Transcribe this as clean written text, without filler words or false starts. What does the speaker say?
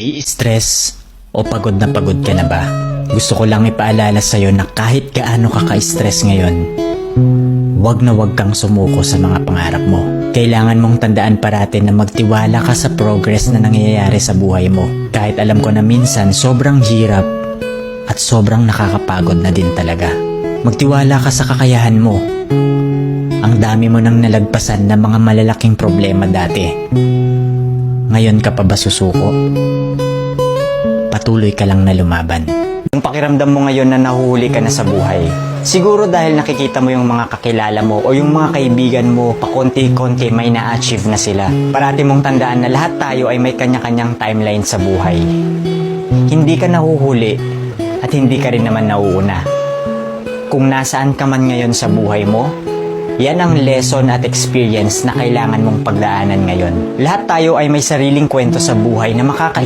Nai-stress o pagod na pagod ka na ba? Gusto ko lang ipaalala sa'yo na kahit gaano ka ka-stress ngayon, wag na wag kang sumuko sa mga pangarap mo. Kailangan mong tandaan parati na magtiwala ka sa progress na nangyayari sa buhay mo. Kahit alam ko na minsan sobrang hirap at sobrang nakakapagod na din talaga. Magtiwala ka sa kakayahan mo. Ang dami mo nang nalagpasan na mga malalaking problema dati. Ngayon ka pa ba susuko? Patuloy ka lang na lumaban. Yung pakiramdam mo ngayon na nahuhuli ka na sa buhay, siguro dahil nakikita mo yung mga kakilala mo o yung mga kaibigan mo pakonti-konti may na-achieve na sila. Parati mong tandaan na lahat tayo ay may kanya-kanyang timeline sa buhay. Hindi ka nahuhuli at hindi ka rin naman nauuna. Kung nasaan ka man ngayon sa buhay mo, yan ang lesson at experience na kailangan mong pagdaanan ngayon. Lahat tayo ay may sariling kwento sa buhay na makaka-inspire